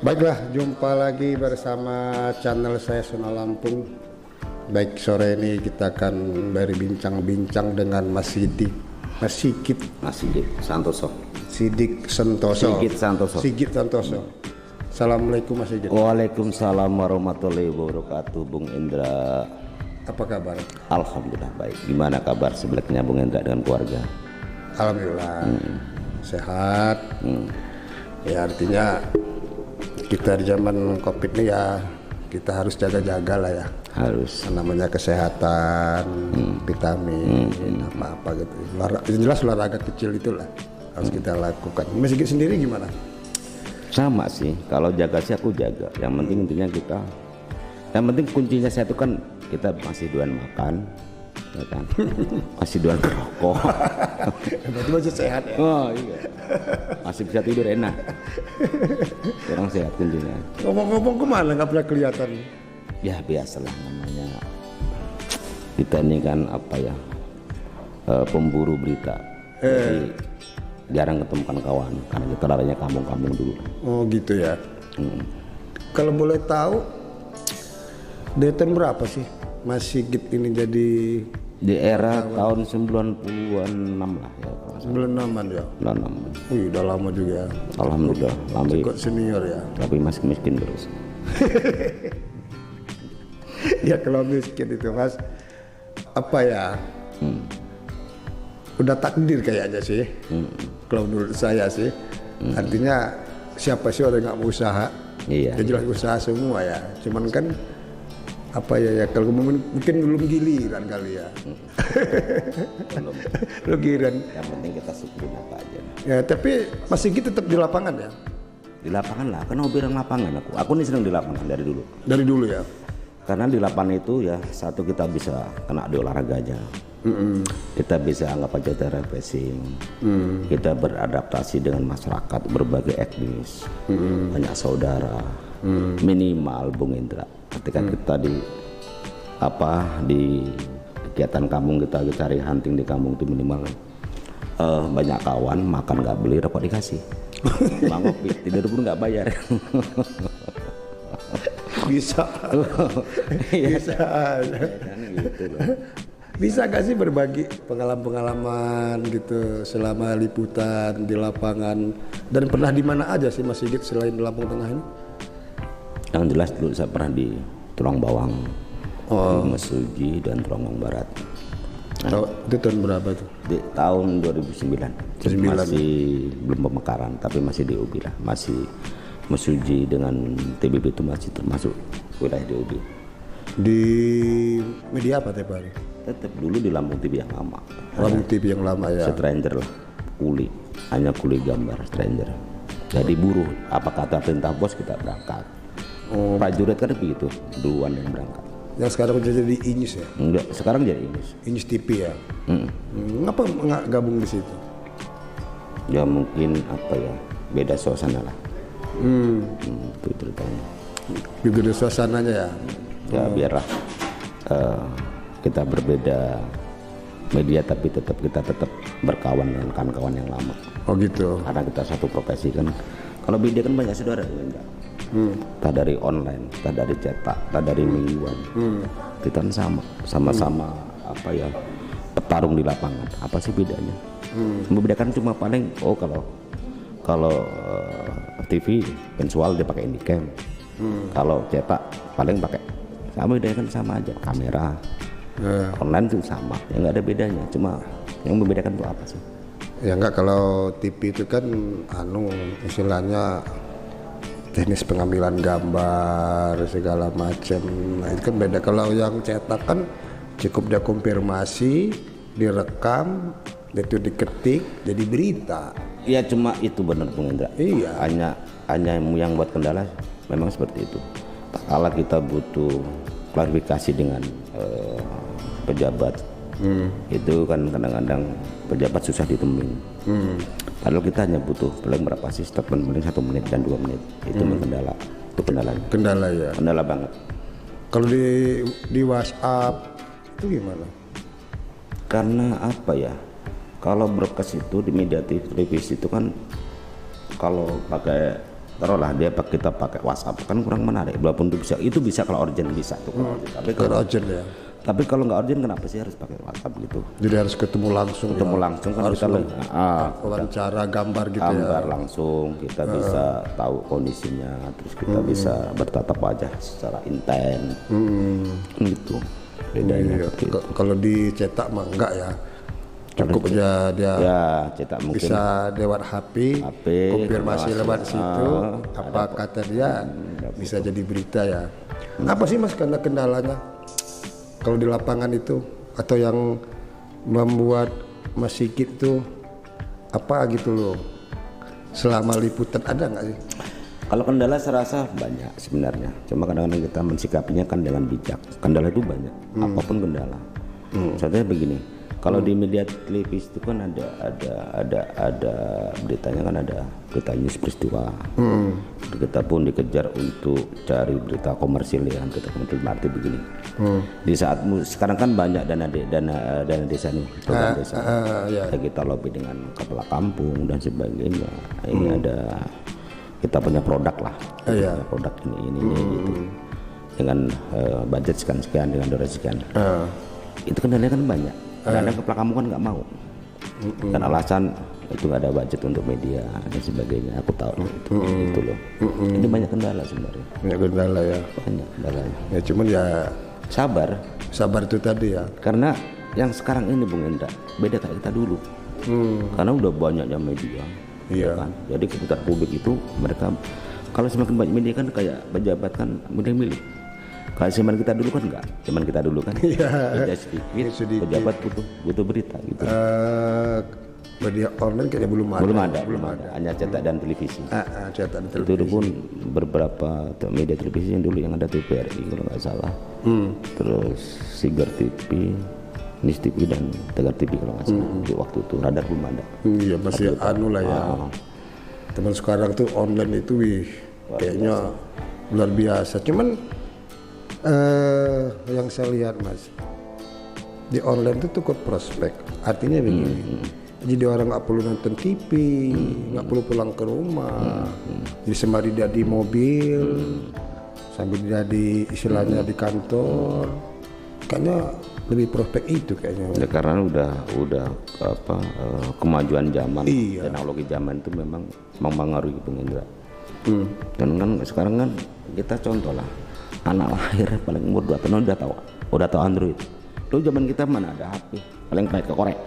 Baiklah, jumpa lagi bersama channel saya Sona Lampung. Baik, sore ini kita akan berbincang-bincang dengan Mas Sigit Santoso. Sigit Santoso. Assalamualaikum Mas Sigit. Waalaikumsalam warahmatullahi wabarakatuh, Bung Indra. Apa kabar? Alhamdulillah baik. Gimana kabar sebaliknya Bung Indra dengan keluarga? Alhamdulillah sehat. Ya artinya kita di zaman COVID ini ya kita harus jaga-jaga lah ya. Harus. Namanya kesehatan, vitamin, apa-apa gitu. Jelas olahraga kecil itulah harus kita lakukan. Mas Sigit sendiri gimana? Sama sih. Kalau jaga sih aku jaga. Yang penting intinya kita. Yang penting kuncinya saya itu kan kita masih doyan makan, ya kan? Masih doyan merokok. Berarti masih sehat ya? Oh iya. Masih bisa tidur enak. Orang sehat kuncinya. Ngomong-ngomong kemana nggak pernah kelihatan? Ya biasalah namanya. Kita ini kan apa ya, pemburu berita. Jadi jarang ketemukan kawan karena kita larinya kampung-kampung dulu. Oh gitu ya. Kalau boleh tahu dari tahun berapa sih Mas Sigit ini jadi di era tahun 90-an lah ya. 96-an ya. 96. Wih, udah lama juga ya. Alhamdulillah, Cukup senior ya. tapi masih miskin terus. Ya kalau miskin itu Mas, apa ya? Udah takdir kayaknya sih. Kalau menurut saya sih, artinya siapa sih orang nggak mau usaha? Iya. Ya jelas usaha semua ya. Cuman kan apa ya kalau mungkin belum giliran kali ya. Belum giliran. Yang penting kita syukurin apa aja. Ya tapi Mas Sigit tetap di lapangan ya? Di lapangan lah, karena hobi orang lapangan aku. Aku nih senang di lapangan dari dulu. Dari dulu ya? Karena di lapangan itu ya satu kita bisa kena di olahraga aja. Kita bisa anggap aja itu refreshing. Kita beradaptasi dengan masyarakat berbagai etnis, banyak saudara. Minimal Bung Indra ketika kita di kegiatan kampung kita cari hunting di kampung itu minimal banyak kawan, makan nggak beli, rokok dikasih. Cuma ngopi, tidur pun nggak bayar. Bisa. Bisa. Bisa gak sih berbagi pengalaman-pengalaman gitu selama liputan di lapangan, dan pernah di mana aja sih Mas Sigit selain di Lampung Tengah ini? Yang jelas dulu saya pernah di Tulang Bawang, di Mesuji dan Tulang Bawang Barat. Itu tahun berapa tuh? Di tahun 2009. Masih belum pemekaran, tapi masih DOB lah, masih Mesuji dengan TBB itu masih termasuk wilayah DOB. Di media apa tiap hari? Tetap dulu di Lampung TV yang lama. Lampung TV yang lama ya. Stranger lah, hanya kuli gambar stranger. Jadi buruh, apa kata perintah bos kita berangkat. Prajurit kan begitu, duluan yang berangkat. Yang sekarang udah jadi Inyus ya? Enggak, sekarang jadi Inyus TV ya. Ngapa nggak gabung di situ? Ya mungkin apa ya, beda suasana lah. Itu ceritanya. Beda suasananya ya. Ya biarlah kita berbeda media, tapi kita tetap berkawan dengan kawan-kawan yang lama. Oh gitu. Karena kita satu profesi kan. Kalau beda kan banyak saudara enggak. Tak dari online, tak dari cetak, tak dari mingguan. Kita kan sama-sama apa ya, petarung di lapangan. Apa sih bedanya? Membedakan cuma paling kalau TV visual dia pakai Indicam. Kalau cetak paling pakai sama, bedanya kan sama aja, kamera. Online tuh sama, ya nggak ada bedanya. Cuma yang membedakan itu apa sih? Ya enggak, kalau TV itu kan istilahnya teknis pengambilan gambar segala macam. Nah, itu kan beda. Kalau yang cetak kan cukup dia konfirmasi, direkam, itu diketik jadi berita. Iya, cuma itu benar Bung Indra. Iya. Hanya yang buat kendala memang seperti itu. Kalau kita butuh klarifikasi dengan pejabat, itu kan kadang-kadang pejabat susah ditemuin. Padahal kita hanya butuh paling berapa sih, statement paling 1 menit dan 2 menit. Itu mengkendala. Itu kendalanya. Kendala ya. Kendala banget. Kalau di WhatsApp itu gimana? Karena apa ya? Kalau broadcast itu di media televisi itu kan kalau pakai taruhlah dia kita pakai WhatsApp kan kurang menarik, walaupun itu bisa kalau urgent bisa tuh. Tapi kalau urgent ya. Tapi kalau nggak urgent kenapa sih harus pakai WhatsApp gitu? Jadi harus ketemu langsung. Ketemu langsung kan harus kita wawancara gambar gitu gambar langsung, kita bisa tahu kondisinya, terus kita bisa bertatap wajah secara intens. Gitu. Bedanya. Kalau dicetak mah enggak ya. Cukup aja dia cetak mungkin bisa lewat HP konfirmasi lewat situ apa kata dia bisa jadi berita ya. Apa sih Mas karena kendalanya kalau di lapangan itu atau yang membuat Mas Sigit itu apa gitu loh selama liputan, ada nggak sih? Kalau kendala saya rasa banyak sebenarnya, cuma kadang-kadang kita mensikapinya kan dengan bijak. Kendala itu banyak, apapun kendala. Contohnya begini, kalau di media televisi itu kan ada beritanya, kan ada berita news peristiwa. Kita pun dikejar untuk cari berita komersil ya, berita komersil arti begini. Di saat sekarang kan banyak dana desa nih, program desa. Kita lobby dengan kepala kampung dan sebagainya. Ini ada kita punya produk lah, produk ini gitu. Dengan budget sekian dengan durasi sekian. Itu kendalanya kan banyak. Karena kepala kamu kan nggak mau, dan alasan itu nggak ada budget untuk media dan sebagainya. Aku tahu itu loh. Ini banyak kendala sebenarnya. Banyak kendala ya. Banyak kendalanya. Ya cuman ya sabar itu tadi ya. Karena yang sekarang ini Bung Indra beda kayak kita dulu. Karena udah banyaknya media. Iya. Kan? Jadi keputar publik itu mereka kalau semakin banyak media kan kayak pejabat kan mudah milih. Kalau zaman kita dulu kan enggak, zaman kita dulu kan beda sedikit, pejabat butuh berita gitu. Media online kayaknya belum ada. Hanya cetak dan televisi. Cetak dan televisi. Itu pun beberapa media televisi yang dulu yang ada TVRI kalau nggak salah. Terus Sigar TV, Nis TV dan Tegar TV kalau nggak salah. Di waktu itu Radar belum ada. Iya masih anu lah ya. Teman sekarang tuh online itu kayaknya luar biasa. Cuman yang saya lihat Mas, di online itu cukup prospek. Artinya begini, jadi orang nggak perlu nonton TV, nggak perlu pulang ke rumah, jadi sembari dia di mobil, sambil dia di istilahnya di kantor, kayaknya lebih prospek itu kayaknya. Ya, karena udah kemajuan zaman, teknologi zaman itu memang mempengaruhi pengendara. Dan kan sekarang kan kita contoh lah. Anak lahir paling umur 2 tahun udah tahu Android. Dulu zaman kita mana ada HP, paling pakai korek.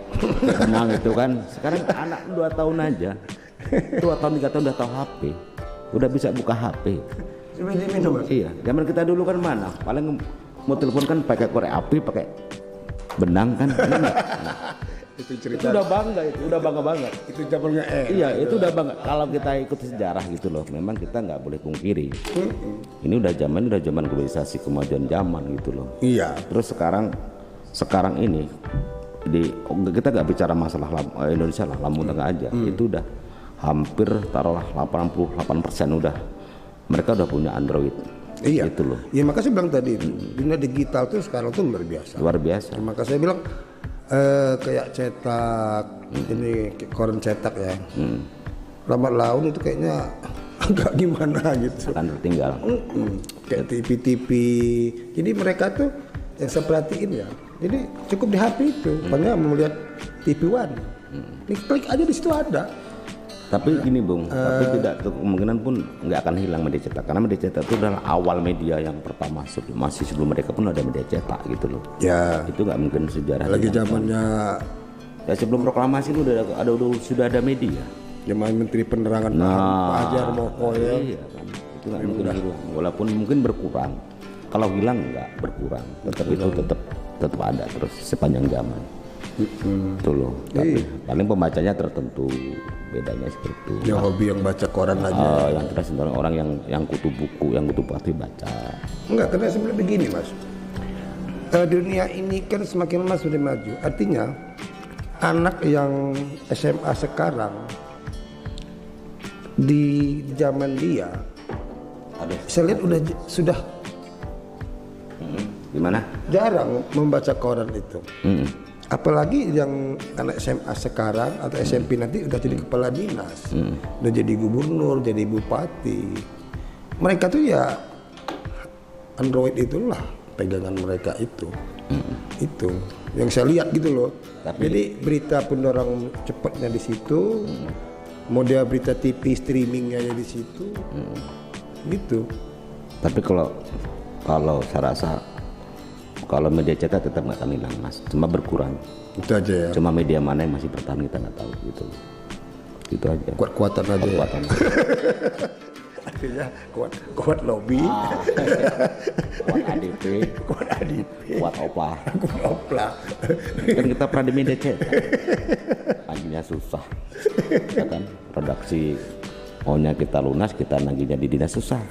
Tenang itu kan. Sekarang anak 2 tahun aja, 2 tahun 3 tahun udah tahu HP, udah bisa buka HP. Iya, zaman kita dulu kan mana, paling mau telepon kan pakai korek api, pakai benang kan. Itu cerita. Itu udah bangga banget. Itu zamannya Iya, itu udah bangga. Kalau kita ikut sejarah gitu loh, memang kita nggak boleh pungkiri. Ini udah zaman globalisasi, kemajuan zaman gitu loh. Iya. Terus sekarang ini kita nggak bicara masalah Indonesia lah, Lampung Tengah aja. Itu udah hampir taruhlah 88% udah mereka udah punya Android. Iya. Gitu loh. Ya makanya saya bilang tadi dunia digital tuh sekarang tuh luar biasa. Luar biasa. Maka saya bilang kayak cetak ini koran cetak ya, lambat laun itu kayaknya agak gimana gitu, akan tertinggal. Kayak TV, jadi mereka tuh yang saya perhatiin ya, jadi cukup di HP itu, pokoknya mau lihat TV One, klik aja di situ ada. Tapi gini Bung, tapi tidak kemungkinan pun nggak akan hilang media cetak, karena media cetak itu adalah awal media yang pertama, masih sebelum mereka pun ada media cetak gitu loh. Ya. Itu nggak mungkin sejarah. Lagi zamannya. Ya sebelum proklamasi itu sudah ada media. Zaman Menteri Penerangan Pak Hajar Moko ya. Iya kan, itu nggak mungkin hilang, walaupun mungkin berkurang. Kalau hilang nggak berkurang, tetap ada terus sepanjang zaman. Itu loh. Tapi paling pembacanya tertentu, bedanya seperti itu. Yang hobi yang baca koran aja. Yang terus orang yang kutu buku, yang kutu pasti baca. Enggak, karena sebenarnya begini Mas. Dunia ini kan semakin lama sudah maju. Artinya anak yang SMA sekarang di zaman dia, saya lihat sudah gimana? Jarang membaca koran itu. Apalagi yang anak SMA sekarang atau SMP nanti udah jadi kepala dinas, udah jadi gubernur, jadi bupati. Mereka tuh ya Android itulah pegangan mereka itu. Itu yang saya lihat gitu loh. Jadi berita pendorong cepatnya di situ, model berita TV streamingnya di situ, gitu. Tapi kalau saya rasa kalau media cetak tetap nggak akan hilang mas, cuma berkurang. Itu aja ya. Cuma media mana yang masih bertahan kita nggak tahu gitu. Itu aja. Kuat-kuatan aja. Kuat-kuatan. Artinya kuat lobby. Kuat ADP. Kuat opla. Kan kita pernah di media cetak. Naginya susah. Ya kan redaksi maunya kita lunas, kita naginya di dinas susah.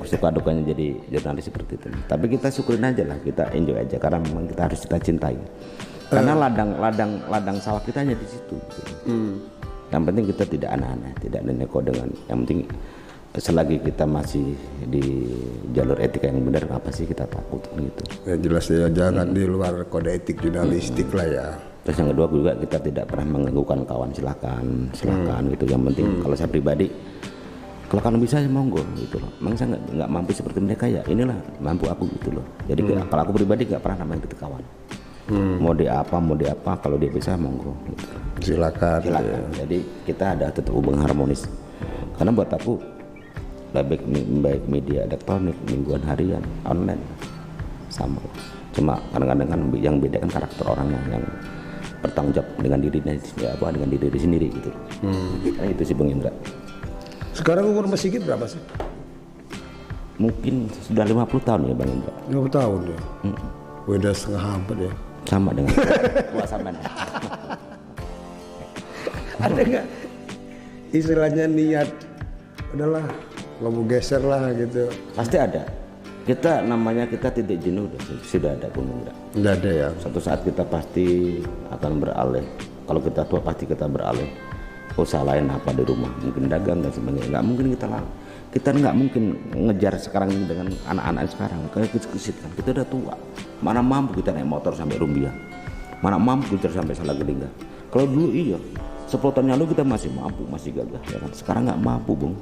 Suka dukanya jadi jurnalis seperti itu. Tapi kita syukurin aja lah, kita enjoy aja karena memang kita harus kita cintai. Karena ladang sawah kita hanya di situ. Gitu. Yang penting kita tidak aneh-aneh, tidak neko dengan. Yang penting selagi kita masih di jalur etika yang benar, apa sih kita takut gitu. Ya jelas ya, jangan di luar kode etik jurnalistik lah ya. Terus yang kedua juga kita tidak pernah mengganggukan kawan, silakan gitu. Yang penting kalau saya pribadi, kalau kan bisa monggo gitu loh. Memang saya nggak mampu seperti mereka ya. Inilah mampu aku gitu loh. Jadi kalau aku pribadi nggak pernah namanya gitu kawan. Mau dia apa, kalau dia bisa monggo. Gitu. Silakan. Ya. Jadi kita ada tetap hubungan harmonis. Karena buat aku baik media elektronik, mingguan, harian, online sama. Cuma kadang-kadang kan yang beda kan karakter orangnya yang bertanggung jawab dengan dirinya dengan diri sendiri gitu. Karena itu sih Bang Indra. Sekarang umur Mas Sigit berapa sih? Mungkin sudah 50 tahun ya Bang Indra. 50 tahun ya? Udah setengah abad ya? Sama dengan tua sama. Ada nggak istilahnya niat, udahlah nggak mau geser lah gitu? Pasti ada. Kita tidak jenuh sudah ada Bang Indra. Nggak ada ya? Suatu saat kita pasti akan beralih. Kalau kita tua pasti kita beralih. Usaha lain apa di rumah, mungkin dagang dan sebagainya. Nggak mungkin kita nggak mungkin ngejar sekarang ini dengan anak-anak sekarang. Kayak kan kita udah tua, mana mampu kita naik motor sampai Rumbia, mana mampu kita sampai Salagelingga. Kalau dulu iya 10 tahun yang lalu kita masih mampu, masih gagah ya kan. Sekarang nggak mampu Bung.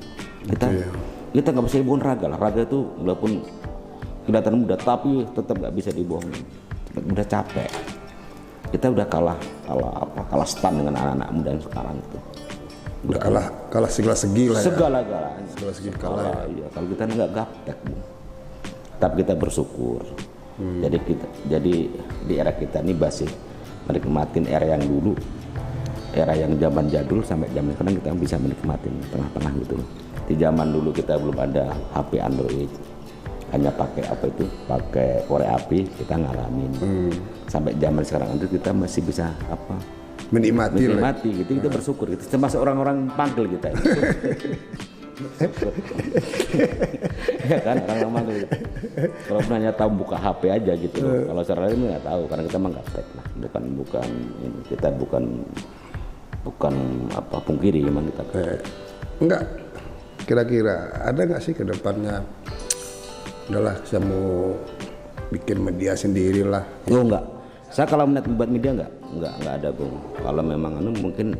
Kita nggak bisa dibohong raga itu walaupun kelihatan muda tapi tetap nggak bisa dibohong, udah capek. Kita udah kalah stan dengan anak-anak muda yang sekarang itu. Udah kalah segala segi lah ya. Segala-galanya. Segala segi kalah. Iya, kalau kita nggak gaptek, Bu. Tapi kita bersyukur. Jadi di era kita ini masih menikmatin era yang dulu, era yang zaman jadul sampai zaman sekarang kita bisa menikmatin tengah-tengah gitu. Di zaman dulu kita belum ada HP Android. Hanya pakai korek api kita ngalamin. Sampai zaman sekarang itu kita masih bisa menikmati gitu. Kita bersyukur gitu. Termasuk orang-orang panggil kita. Ya kan orang manggil gitu. Kalau hanya tahu buka HP aja gitu. Kalau secara lain nggak tahu karena kita emang gaptek lah. Kita bukan pungkiri memang kita. Enggak. Kira-kira ada nggak sih ke depannya? Udahlah, saya mau bikin media sendiri lah. Oh enggak. Saya kalau buat media enggak ada Bung. Kalau memang mungkin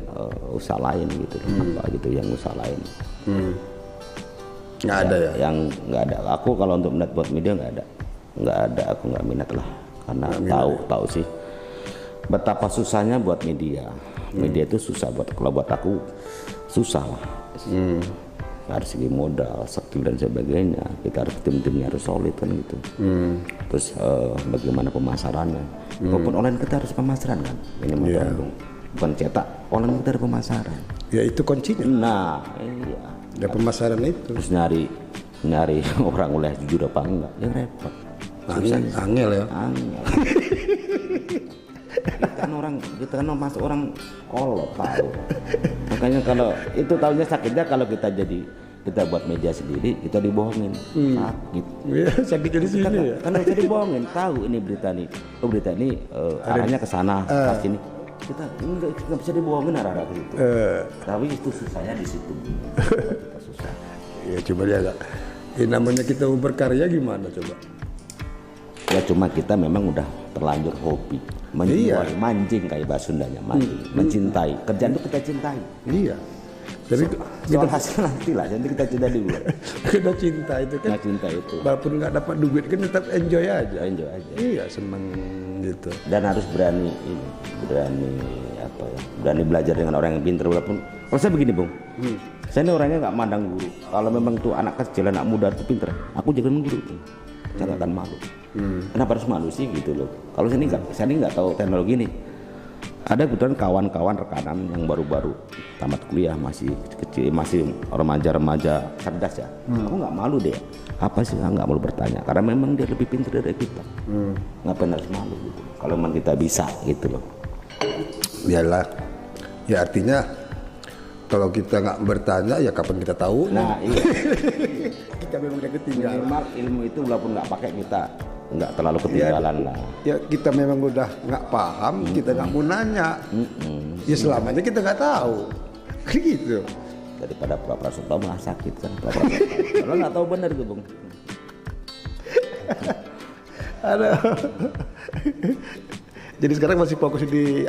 usaha lain gitu, apa gitu yang usaha lain. Nggak ada ya? Yang nggak ada. Aku kalau untuk buat media nggak ada. Aku nggak minat lah. Karena tahu sih betapa susahnya buat media. Media itu susah kalau buat aku susah lah. Harus segi modal, skill dan sebagainya. Kita harus timnya harus solid kan gitu. Terus bagaimana pemasarannya? Walaupun online kita harus pemasaran kan. Ini bukan cetak, online kita ada pemasaran. Ya itu kuncinya. Nah, iya. Ada pemasaran itu. Terus nyari orang oleh jujur apa enggak? Yang repot. Angel ya. Angel. kita kan masuk orang kolot tahu. Makanya kalau itu tahunya sakitnya kalau kita buat media sendiri kita dibohongin. Sakit. Iya, sakit jadi sini ya. Karena kita dibohongin, tahu ini berita ini arahnya ke sana, ke sini. Kita nggak bisa dibohongin arah ke situ. Tapi itu susahnya di situ. Susah. Ya coba dia Ya, namanya kita berkarya gimana coba? Ya cuma kita memang udah terlanjur hobi, menjual, mancing kayak bahasa Sundanya, mancing, mencintai. Kerjaan itu kita cintai. Iya. Jadi Soal hasil nanti lah, jadi kita cinta dulu. kita cinta itu kan. Nah, cinta itu. Walaupun nggak dapat duit kan tetap enjoy aja. Enjoy aja. Iya, seneng gitu. Dan harus berani berani belajar dengan orang yang pintar. Walaupun kalau saya begini Bung, saya ini orangnya nggak mandang guru. Kalau memang tuh anak kecil, anak muda itu pintar, aku jagain guru. Saya nggak akan malu. Kenapa harus malu sih gitu loh? Kalau saya ini nggak tahu teknologi ini. Ada kebetulan kawan-kawan rekanan yang baru-baru tamat kuliah, masih kecil, masih remaja-remaja cerdas ya. Aku nggak malu deh. Apa sih? Nggak malu bertanya. Karena memang dia lebih pintar dari kita. Ngapain harus malu gitu? Kalau memang kita bisa gitu loh. Iyalah. Ya artinya kalau kita nggak bertanya ya kapan kita tahu? Nah iya. Kita memang udah ketinggalan. Minimal ilmu itu walaupun nggak pakai kita nggak terlalu ketinggalan lah. Ya kita memang udah nggak paham, kita nggak mau nanya. Ya selamanya kita nggak tahu. Gitu. Daripada pura-pura suka malah sakit kan. Kalau nggak tahu benar tuh Bung. Ada. Jadi sekarang masih fokus di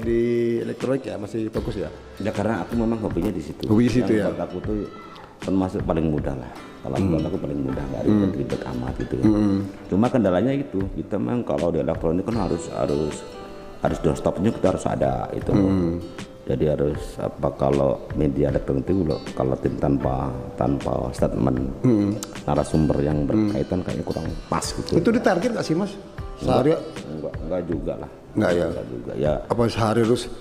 di elektronik ya, masih fokus ya. Ya karena aku memang hobinya di situ. Hobi di situ ya. Buat aku tuh termasuk paling mudah lah. Kalau buat aku paling mudah, nggak ribet amat gitu kan. Cuma kendalanya itu, kita memang kalau di elektronik kan harus doorstopnya kita harus ada itu. Jadi harus kalau media elektronik itu kalau tanpa statement narasumber yang berkaitan kayaknya kurang pas gitu. Itu ditarget nggak sih Mas? Sehari? Enggak juga lah. Enggak ya? Enggak juga ya. Apa sehari harus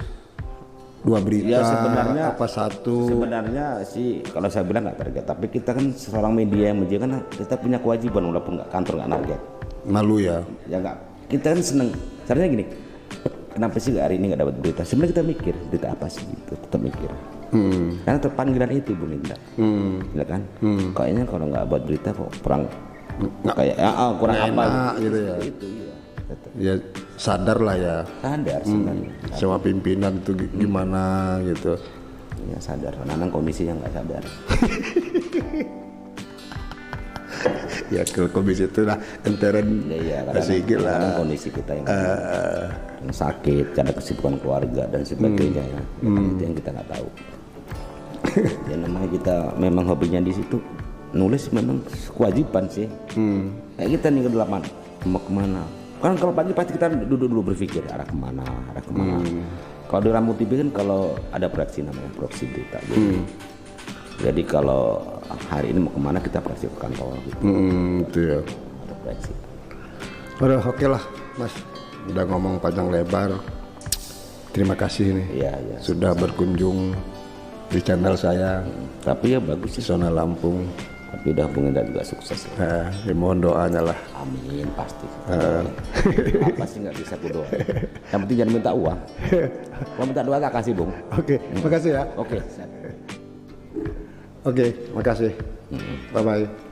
2 berita? Ya sebenarnya apa 1? Sebenarnya sih kalau saya bilang nggak target, tapi kita kan seorang media yang media kan kita punya kewajiban walaupun nggak kantor nggak target. Malu ya? Ya nggak. Kita kan seneng. Caranya gini. Kenapa sih hari ini nggak dapat berita? Sebenarnya kita mikir berita apa sih gitu, tetap mikir. Karena terpanggilan itu Bung Indra. Ya kan? Kayaknya kalau nggak buat berita kok kurang kayak kurang apa gitu ya. Itu iya. Tetap. Ya sadar lah ya. Sadar sebenarnya. Sama pimpinan itu gimana gitu. Ya sadar. Nanang kondisinya nggak sadar. Ya kalau komisi itu lah enteren asik lah. Kondisi kita yang sakit, ada kesibukan keluarga dan sebagainya ya. Itu yang kita nggak tahu. Ya namanya kita memang hobinya di situ nulis memang kewajiban sih. Kayak kita nih ke delapan mau kemana? Kan kalau pagi pasti kita duduk dulu berpikir arah kemana. Kalau di Rambu TV kan kalau ada proyeksi namanya proyeksi berita. Jadi kalau hari ini mau kemana kita proyeksi ke kantor gitu. Itu ya. Ada proyeksi. Udah oke lah Mas. Udah ngomong panjang lebar. Terima kasih nih. Iya. Sudah berkunjung di channel saya. Tapi ya bagus sih. Zona Lampung. Tapi udah Bung Indra juga sukses ya. Ya mohon doanya lah. Amin pasti. Apa sih nggak bisa aku doa. Yang penting jangan minta uang. Kalau minta doa tak kasih Bung. Oke, makasih ya. Oke. Oke, makasih. Bye bye.